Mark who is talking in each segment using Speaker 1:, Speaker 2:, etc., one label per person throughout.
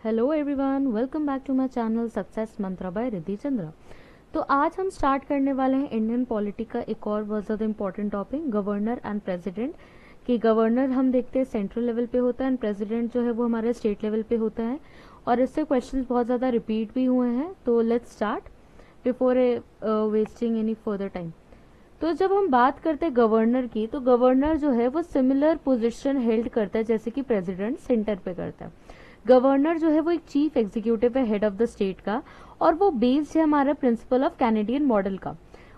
Speaker 1: Hello everyone, welcome back to my channel success mantra by Riddhi Chandra. तो आज हम स्टार्ट करने वाले हैं इंडियन पॉलिटी का एक और बहुत ज़्यादा important topic, governor and president. कि गवर्नर हम देखते हैं सेंट्रल लेवल पे होता है एंड प्रेसिडेंट जो है वो हमारे स्टेट लेवल पे होता है, और इससे क्वेश्चंस बहुत ज़्यादा रिपीट भी हुए हैं। तो let's start before wasting any further time. तो जब हम बात करते हैं गवर्नर की, तो गवर्नर जो है वो सिमिलर पोजीशन हेल्ड करता है जैसे कि प्रेसिडेंट सेंटर पे करता है। गवर्नर जो है वो एक चीफ एग्जीक्यूटिव है हेड ऑफ द स्टेट का, और वो बेस्ड है हमारा प्रिंसिपल ऑफ कैनेडियन मॉडल का।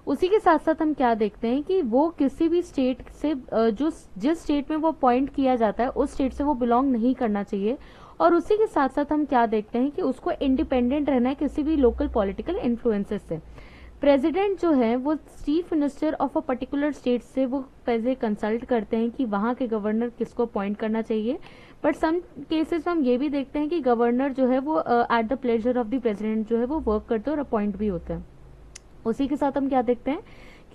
Speaker 1: उसी के साथ साथ हम क्या देखते हैं कि वो किसी भी स्टेट से जो जिस स्टेट में वो अपॉइंट किया जाता है उस स्टेट से वो बिलोंग नहीं करना चाहिए। और उसी के साथ साथ हम क्या देखते हैं कि उसको इंडिपेंडेंट रहना है किसी भी लोकल पॉलिटिकल इन्फ्लुएंसेस से। प्रेसिडेंट जो है वो chief minister of a particular state से वो पहले कंसल्ट करते हैं कि वहाँ के गवर्नर किसको अपॉइंट करना चाहिए। बट सम केसेस में हम ये भी देखते हैं कि गवर्नर जो है वो at the pleasure of the president जो है वो वर्क करते हैं और अपॉइंट भी होते हैं। उसी के साथ हम क्या देखते हैं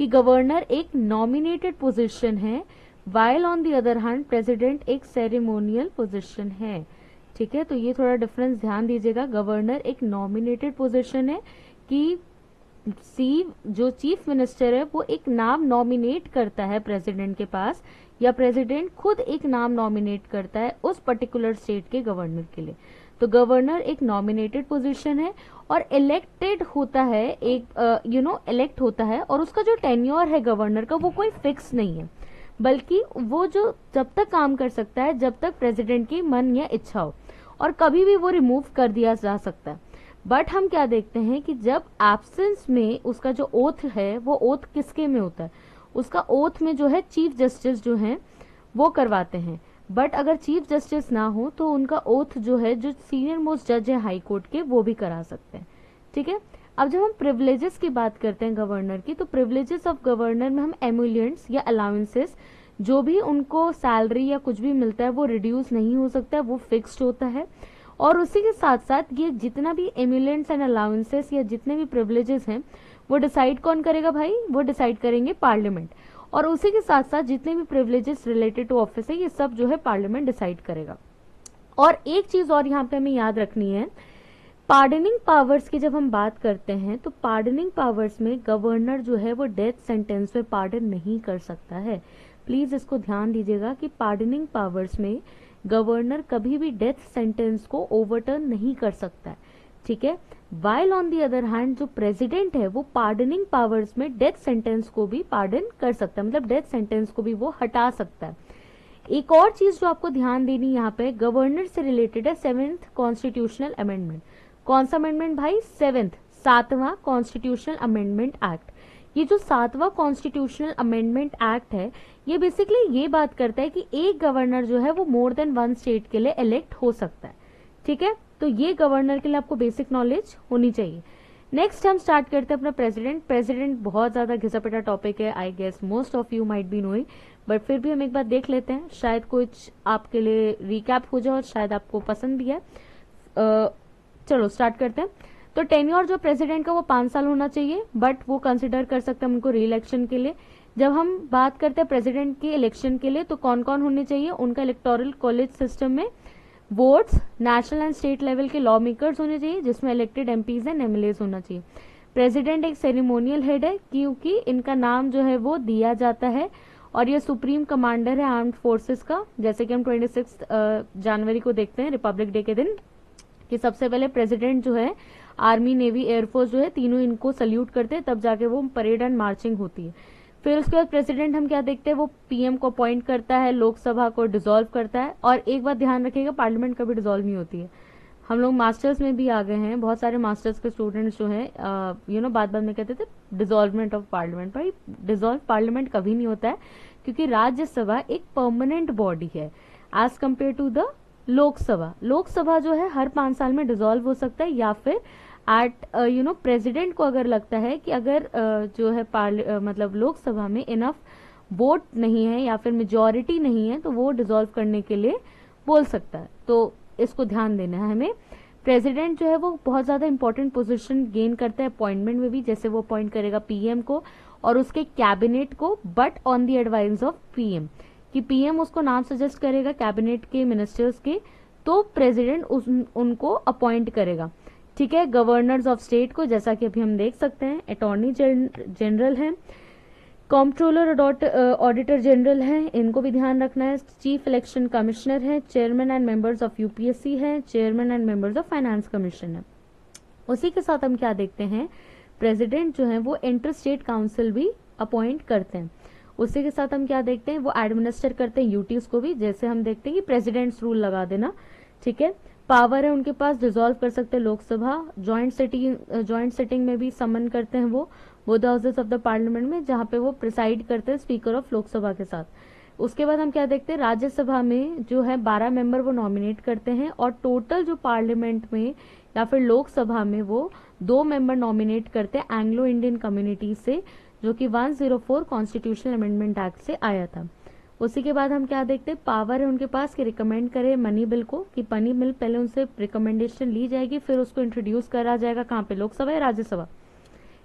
Speaker 1: कि गवर्नर एक नॉमिनेटेड पोजीशन है, while on the other hand president एक सेरेमोनियल पोजीशन है। ठीक है, तो ये थोड़ा डिफरेंस ध्यान दीजिएगा। गवर्नर एक नॉमिनेटेड पोजीशन है कि जो चीफ मिनिस्टर है वो एक नाम नॉमिनेट करता है प्रेसिडेंट के पास, या प्रेसिडेंट खुद एक नाम नॉमिनेट करता है उस पर्टिकुलर स्टेट के गवर्नर के लिए। तो गवर्नर एक नॉमिनेटेड पोजीशन है और इलेक्टेड होता है, एक इलेक्ट होता है, और उसका जो टेन्योर है गवर्नर का वो कोई फिक्स नहीं है, बल्कि वो जो जब तक काम कर सकता है जब तक प्रेसिडेंट की मन या इच्छा हो, और कभी भी वो रिमूव कर दिया जा सकता है। बट हम क्या देखते हैं कि जब एब्सेंस में उसका जो ओथ है वो ओथ किसके में होता है, उसका ओथ में जो है चीफ जस्टिस जो है वो करवाते हैं। बट अगर चीफ जस्टिस ना हो तो उनका ओथ जो है जो सीनियर मोस्ट जज है हाई कोर्ट के वो भी करा सकते हैं। ठीक है, अब जब हम प्रिविलेजेस की बात करते हैं गवर्नर की, तो प्रिविलेजेस ऑफ गवर्नर में हम एमुलेंट्स या अलाउंसेस जो भी उनको सैलरी या कुछ भी मिलता है वो रिड्यूस नहीं हो सकता है, वो फिक्स्ड होता है। और उसी के साथ साथ ये जितना भी एमुलेंट्स एंड अलाउंसेस या जितने भी प्रिविलेजेस हैं वो डिसाइड कौन करेगा भाई, वो डिसाइड करेंगे पार्लियामेंट। और उसी के साथ साथ जितने भी प्रिविलेजेस रिलेटेड टू ऑफिस है ये सब जो है पार्लियामेंट डिसाइड करेगा। और एक चीज और यहाँ पे हमें याद रखनी है, पार्डनिंग पावर्स की जब हम बात करते हैं तो पार्डनिंग पावर्स में गवर्नर जो है वो डेथ सेंटेंस में पार्डन नहीं कर सकता है। प्लीज इसको ध्यान दीजिएगा कि पार्डनिंग पावर्स में गवर्नर कभी भी डेथ सेंटेंस को ओवरटर्न नहीं कर सकता है। ठीक है, while on the other hand जो प्रेसिडेंट है वो पार्डनिंग पावर्स में डेथ सेंटेंस को भी पार्डन कर सकता है, मतलब डेथ सेंटेंस को भी वो हटा सकता है। एक और चीज जो आपको ध्यान देनी यहाँ पे गवर्नर से रिलेटेड है 7th कॉन्स्टिट्यूशनल अमेंडमेंट। कौन सा अमेंडमेंट भाई? 7वां कॉन्स्टिट्यूशनल अमेंडमेंट एक्ट। ये जो 7वां कॉन्स्टिट्यूशनल अमेंडमेंट एक्ट है ये बेसिकली ये बात करता है कि एक गवर्नर जो है वो मोर देन वन स्टेट के लिए इलेक्ट हो सकता है। ठीक है, तो ये गवर्नर के लिए आपको बेसिक नॉलेज होनी चाहिए। नेक्स्ट हम स्टार्ट करते हैं अपना प्रेसिडेंट। प्रेसिडेंट बहुत ज्यादा घिसा-पिटा टॉपिक है, I guess most of you might be knowing, but फिर भी हम एक बार देख लेते हैं, शायद कुछ आपके लिए रिकैप हो जाए और शायद आपको पसंद भी है। चलो स्टार्ट करते हैं। तो टेन्योर जो प्रेसिडेंट का वो 5 साल होना चाहिए, बट वो कंसिडर कर सकते हैं उनको री इलेक्शन के लिए। जब हम बात करते हैं प्रेसिडेंट के इलेक्शन के लिए तो कौन कौन होने चाहिए, उनका इलेक्टोरल कॉलेज सिस्टम में votes national and state level के लॉ मेकर्स होने चाहिए जिसमें इलेक्टेड एमपीज एंड एमएलएस होना चाहिए। प्रेसिडेंट एक सेरेमोनियल हेड है क्योंकि इनका नाम जो है वो दिया जाता है, और ये सुप्रीम कमांडर है आर्म्ड फोर्सेस का, जैसे कि हम 26 जनवरी को देखते हैं रिपब्लिक डे के दिन कि सबसे पहले प्रेसिडेंट जो है आर्मी नेवी एयरफोर्स जो है तीनों इनको सल्यूट करते हैं, तब जाके वो परेड एंड मार्चिंग होती है। फिर उसके बाद प्रेसिडेंट हम क्या देखते हैं, वो पीएम को अपॉइंट करता है, लोकसभा को डिसॉल्व करता है। और एक बात ध्यान रखिएगा, पार्लियामेंट कभी डिसॉल्व नहीं होती है। हम लोग मास्टर्स में भी आ गए हैं, बहुत सारे मास्टर्स के स्टूडेंट्स जो हैं बाद में कहते थे डिसॉल्वमेंट ऑफ पार्लियामेंट। भाई डिसॉल्व पार्लियामेंट कभी नहीं होता है, क्योंकि राज्यसभा एक परमानेंट बॉडी है as compare to the Lok Sabha. Lok Sabha जो है हर 5 साल में डिसॉल्व हो सकता है, या फिर एट प्रेसिडेंट को अगर लगता है कि अगर जो है मतलब लोकसभा में इनफ वोट नहीं है या फिर मेजॉरिटी नहीं है तो वो डिसॉल्व करने के लिए बोल सकता है। तो इसको ध्यान देना है हमें। प्रेसिडेंट जो है वो बहुत ज्यादा इंपॉर्टेंट पोजीशन गेन करता है अपॉइंटमेंट में भी, जैसे वो अपॉइंट करेगा पीएम को और उसके कैबिनेट को, but on the advice of PM, कि पीएम उसको नाम सजेस्ट करेगा कैबिनेट के मिनिस्टर्स के, तो प्रेसिडेंट उनको अपॉइंट करेगा। ठीक है, गवर्नर्स ऑफ स्टेट को जैसा कि अभी हम देख सकते हैं अटॉर्नी जनरल है, कॉम्प्ट्रोलर ऑडिटर जनरल है, इनको भी ध्यान रखना है, चीफ इलेक्शन कमिश्नर है, chairman and members of UPSC है, chairman and members of finance commission है। उसी के साथ हम क्या देखते हैं, प्रेसिडेंट जो है वो इंटर स्टेट काउंसिल भी अपॉइंट करते हैं। उसी के साथ हम क्या देखते हैं, वो एडमिनिस्टर करते हैं यूटीज को भी, जैसे हम देखते हैं कि प्रेसिडेंट्स रूल लगा देना। ठीक है, पावर है उनके पास, डिसॉल्व कर सकते हैं लोकसभा, ज्वाइंट सिटिंग में भी समन करते हैं वो both houses of the parliament में, जहां पे वो प्रिसाइड करते हैं स्पीकर ऑफ लोकसभा के साथ। उसके बाद हम क्या देखते हैं, राज्यसभा में जो है 12 मेंबर वो नॉमिनेट करते हैं, और टोटल जो पार्लियामेंट में या फिर लोकसभा में वो 2 मेंबर नॉमिनेट करते हैं एंग्लो इंडियन कम्युनिटी से, जो कि 104 कॉन्स्टिट्यूशनल अमेंडमेंट एक्ट से आया था। उसी के बाद हम क्या देखते हैं, पावर है उनके पास कि रिकमेंड करे मनी बिल को, कि मनी बिल पहले उनसे रिकमेंडेशन ली जाएगी, फिर उसको इंट्रोड्यूस करा जाएगा कहाँ पे, लोकसभा या Rajya Sabha.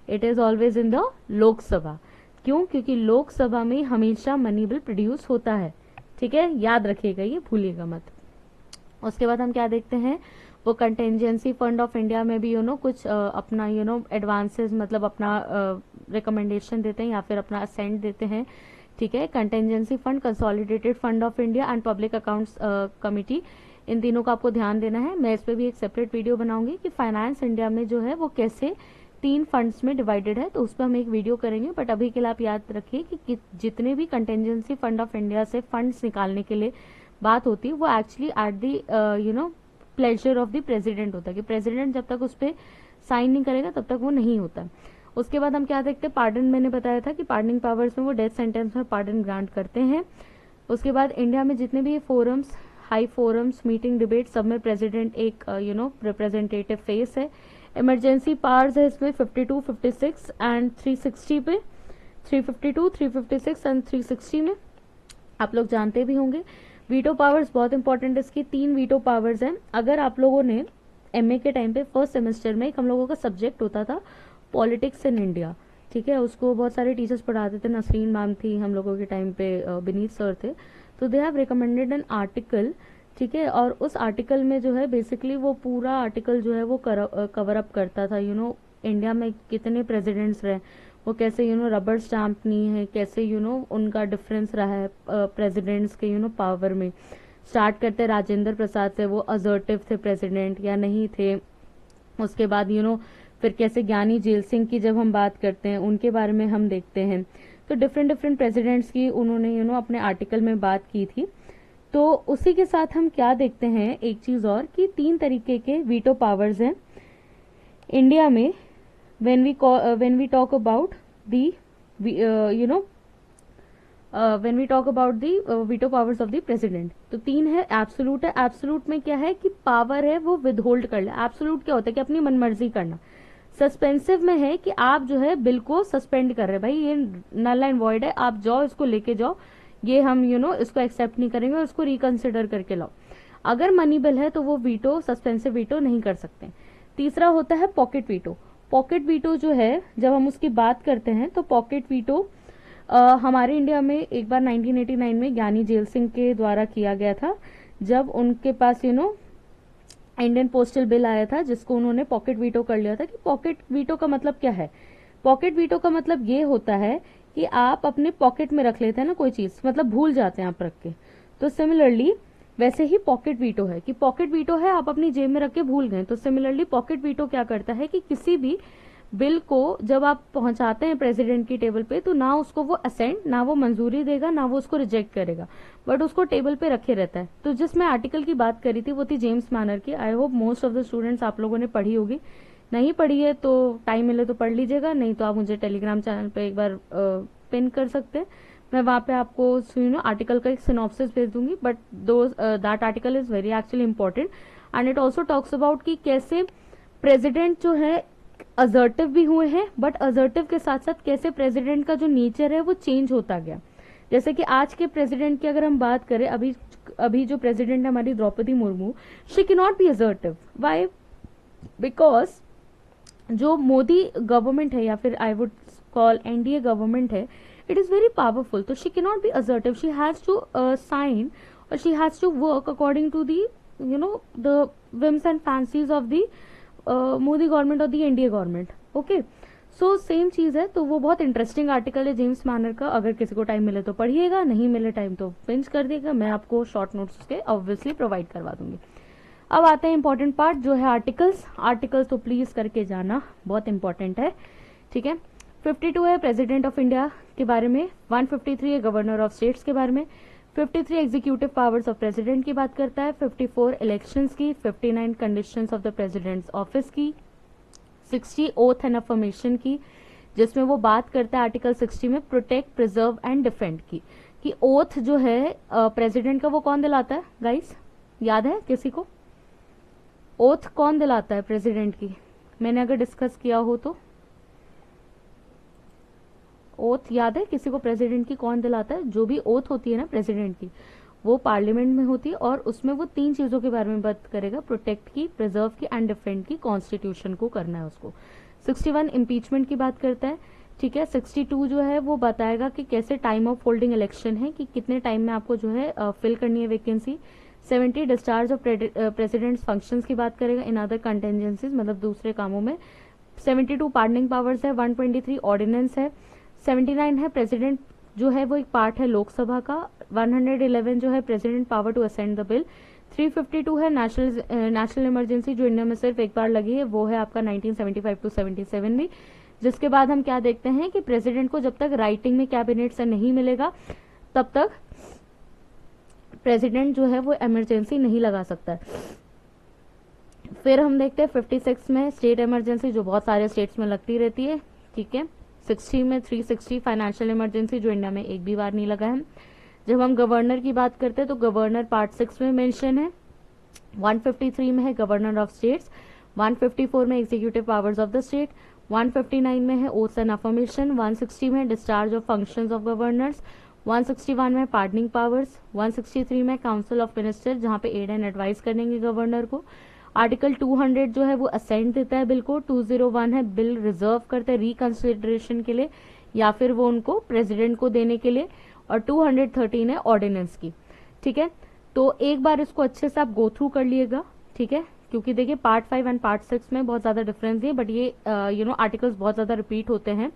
Speaker 1: It is always in the Lok Sabha. क्यों? क्योंकि लोकसभा में हमेशा मनी बिल प्रोड्यूस होता है। ठीक है, याद रखिएगा, ये भूलिएगा मत। उसके बाद हम क्या देखते हैं, वो कंटेंजेंसी फंड ऑफ इंडिया में भी कुछ अपना एडवांसेस मतलब अपना रिकमेंडेशन देते हैं या फिर अपना असेंट देते हैं। ठीक है, contingency fund, consolidated fund of India and public accounts committee, इन तीनों का आपको ध्यान देना है। मैं इस पर भी एक सेपरेट वीडियो बनाऊंगी कि फाइनेंस इंडिया में जो है वो कैसे 3 फंड्स में डिवाइडेड है, तो उस पर हम एक वीडियो करेंगे। बट अभी के लिए आप याद रखिए कि जितने भी कंटेंजेंसी फंड ऑफ इंडिया से फंड्स निकालने के लिए बात होती है वो actually at the pleasure of the president होता है, कि प्रेसिडेंट जब तक उस पर साइन नहीं करेगा तब तक वो नहीं होता। उसके बाद हम क्या देखते हैं, पार्डन, मैंने बताया था कि पार्डनिंग पावर्स में वो डेथ सेंटेंस में पार्डन ग्रांट करते हैं। उसके बाद इंडिया में जितने भी forums, high forums, meeting, debate, सब में प्रेसिडेंट एक रिप्रेजेंटेटिव फेस है। इमरजेंसी पावर्स है इसमें 52, 56 एंड 360 पे, 352, 356 एंड 360 में आप लोग जानते भी होंगे। वीटो पावर्स बहुत इंपॉर्टेंट है, इसकी 3 वीटो पावर्स हैं। अगर आप लोगों ने एमए के टाइम पे फर्स्ट सेमेस्टर में हम लोगों का सब्जेक्ट होता था पॉलिटिक्स इन इंडिया, ठीक है, उसको बहुत सारे टीचर्स पढ़ाते थे, नसरीन मैम थी हम लोगों के टाइम पे, विनीत सर थे, तो they have recommended an article. ठीक है, और उस आर्टिकल में जो है बेसिकली वो पूरा आर्टिकल जो है वो कवर अप करता था इंडिया में कितने प्रेसिडेंट्स रहे, वो कैसे रबर स्टैम्प नहीं है, कैसे उनका डिफरेंस रहा है प्रेसिडेंट्स के पावर में। स्टार्ट करते राजेंद्र प्रसाद से, वो असर्टिव थे प्रेसिडेंट या नहीं थे। उसके बाद फिर कैसे ज्ञानी जेल सिंह की जब हम बात करते हैं उनके बारे में हम देखते हैं, तो डिफरेंट प्रेसिडेंट्स की उन्होंने अपने आर्टिकल में बात की थी। तो उसी के साथ हम क्या देखते हैं, एक चीज और, कि 3 तरीके के वीटो पावर्स हैं इंडिया में। when we talk about the when we talk about the veto powers of the president, तो 3 है। एब्सोलूट है, एब्सोलूट में क्या है कि पावर है वो विदहोल्ड कर ले। एब्सोलूट क्या होता है कि अपनी मनमर्जी करना। सस्पेंसिव में है कि आप जो है बिल को सस्पेंड कर रहे हैं, भाई ये नल एंड वॉइड है, आप जाओ इसको लेके जाओ, ये हम इसको एक्सेप्ट नहीं करेंगे और इसको रिकंसिडर करके लाओ। अगर मनी बिल है तो वो वीटो, सस्पेंसिव वीटो नहीं कर सकते। तीसरा होता है पॉकेट वीटो। पॉकेट वीटो जो है जब हम उसकी बात करते हैं तो पॉकेट वीटो हमारे इंडिया में एक बार 1989 में ज्ञानी जेल सिंह के द्वारा किया गया था, जब उनके पास इंडियन पोस्टल बिल आया था जिसको उन्होंने पॉकेट वीटो कर लिया था। कि पॉकेट वीटो का मतलब क्या है, पॉकेट वीटो का मतलब ये होता है कि आप अपने पॉकेट में रख लेते हैं ना कोई चीज, मतलब भूल जाते हैं आप रख के, तो सिमिलरली वैसे ही पॉकेट वीटो है कि पॉकेट वीटो है आप अपनी जेब में रख के भूल गए। तो सिमिलरली पॉकेट वीटो क्या करता है कि किसी भी बिल को जब आप पहुंचाते हैं प्रेसिडेंट की टेबल पे, तो ना उसको वो असेंट, ना वो मंजूरी देगा, ना वो उसको रिजेक्ट करेगा, बट उसको टेबल पे रखे रहता है। तो जिस मैं आर्टिकल की बात करी थी वो थी जेम्स मैनर की। I hope most of the students आप लोगों ने पढ़ी होगी, नहीं पढ़ी है तो टाइम मिले तो पढ़ लीजिएगा, नहीं तो आप मुझे टेलीग्राम चैनल पे एक बार पिन कर सकते हैं, मैं वहां पे आपको आर्टिकल का एक सिनॉप्सिस भेज दूंगी। But that article is very actually important and it also talks about कि कैसे प्रेसिडेंट जो है असर्टिव भी हुए हैं, बट असर्टिव के साथ साथ कैसे प्रेसिडेंट का जो नेचर है वो चेंज होता गया। जैसे कि आज के प्रेसिडेंट की अगर हम बात करें, अभी जो प्रेसिडेंट है हमारी Draupadi Murmu, she can not be assertive. Why? Because जो मोदी गवर्नमेंट है या फिर I would call NDA government है, इट इज वेरी पावरफुल, तो she can not be assertive, she has to sign और she has to work according to the the whims and fancies of the Modi government और the NDA government. Okay, so same चीज है. तो वो बहुत interesting article है James manner का. अगर किसी को टाइम मिले तो पढ़िएगा, नहीं मिले टाइम तो पिंच कर देगा. मैं आपको शॉर्ट नोट्स के ऑब्वियसली प्रोवाइड करवा दूंगी. अब आते हैं इंपॉर्टेंट पार्ट जो है आर्टिकल्स. आर्टिकल्स तो प्लीज करके जाना, बहुत इंपॉर्टेंट है. ठीक है. 52 है प्रेसिडेंट ऑफ इंडिया के बारे में, 153 है गवर्नर ऑफ स्टेट्स के बारे में, 53 एग्जीक्यूटिव पावर्स ऑफ प्रेसिडेंट की बात करता है, 54 इलेक्शंस की, 59 conditions of the president's office की, 60 ओथ एंड अफर्मेशन की, जिसमें वो बात करता है आर्टिकल 60 में प्रोटेक्ट, प्रिजर्व एंड डिफेंड की. कि ओथ जो है प्रेसिडेंट का वो कौन दिलाता है गाइस, याद है किसी को? ओथ कौन दिलाता है प्रेसिडेंट की? मैंने अगर डिस्कस किया हो तो ओथ याद है किसी को प्रेसिडेंट की कौन दिलाता है? जो भी ओथ होती है ना प्रेसिडेंट की, वो पार्लियामेंट में होती है और उसमें वो 3 चीजों के बारे में बात करेगा, प्रोटेक्ट की, प्रिजर्व की एंड डिफेंड की. कॉन्स्टिट्यूशन को करना है उसको. 61 इम्पीचमेंट की बात करता है. ठीक है. 62 जो है वो बताएगा कि कैसे टाइम ऑफ होल्डिंग इलेक्शन है, कि कितने टाइम में आपको जो है फिल करनी है vacancy. 70 discharge of president's functions की बात करेगा इन अदर कंटेंजेंसीज, मतलब दूसरे कामों में. 72 पार्डनिंग पावर्स है, 123 ऑर्डिनेंस है, 79 है प्रेसिडेंट जो है वो एक पार्ट है लोकसभा का, 111 जो है president power to assent the bill, 352 है नेशनल इमरजेंसी जो इंडिया में सिर्फ एक बार लगी है, वो है आपका 1975 टू 77 में. जिसके बाद हम क्या देखते हैं कि प्रेसिडेंट को जब तक राइटिंग में कैबिनेट से नहीं मिलेगा तब तक प्रेसिडेंट जो है वो इमरजेंसी नहीं लगा सकता है. फिर हम देखते हैं 56 में स्टेट इमरजेंसी जो बहुत सारे स्टेट्स में लगती रहती है. ठीक है. 60 में 360 फाइनेंशियल इमरजेंसी जो इंडिया में एक भी बार नहीं लगा है. जब हम गवर्नर की बात करते हैं तो गवर्नर पार्ट 6 में मेंशन है. 153 में है गवर्नर ऑफ स्टेट्स, 154 में executive powers of the state, 159 में है ओथ्स एंड अफर्मेशन, 160 में discharge of functions of governors, 161 में पार्डनिंग पावर्स, 163 में काउंसिल ऑफ मिनिस्टर जहां पे एड एंड एडवाइस करेंगे गवर्नर को. आर्टिकल 200 जो है वो असेंट देता है बिल को. 201 है बिल रिजर्व करता है रिकंसिडरेशन के लिए या फिर वो उनको प्रेसिडेंट को देने के लिए. और 213 है ऑर्डिनेंस की. ठीक है. तो एक बार इसको अच्छे से आप गो थ्रू कर लिएगा. ठीक है. क्योंकि देखिए पार्ट 5 एंड पार्ट 6 में बहुत ज्यादा डिफरेंस है, बट ये आर्टिकल्स बहुत ज्यादा रिपीट होते हैं.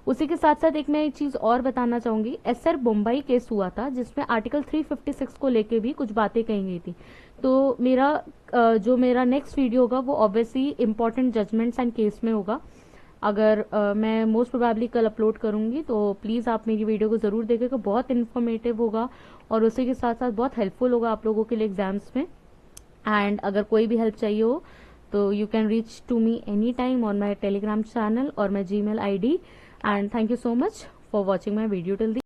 Speaker 1: उसी के साथ साथ एक मैं एक चीज और बताना चाहूंगी. एसआर मुंबई केस हुआ था जिसमें आर्टिकल 356 को लेके भी कुछ बातें कही गई थी. तो मेरा नेक्स्ट वीडियो होगा वो obviously important judgments and case में होगा. अगर मैं मोस्ट प्रोबेबली कल अपलोड करूंगी तो प्लीज आप मेरी वीडियो को जरूर देखिएगा. बहुत इन्फॉर्मेटिव होगा और उसी के साथ साथ बहुत हेल्पफुल होगा आप लोगों के लिए एग्जाम्स में. एंड अगर कोई भी हेल्प चाहिए हो तो you can reach to me any time on my Telegram channel और my Gmail ID. And thank you so much for watching my video till the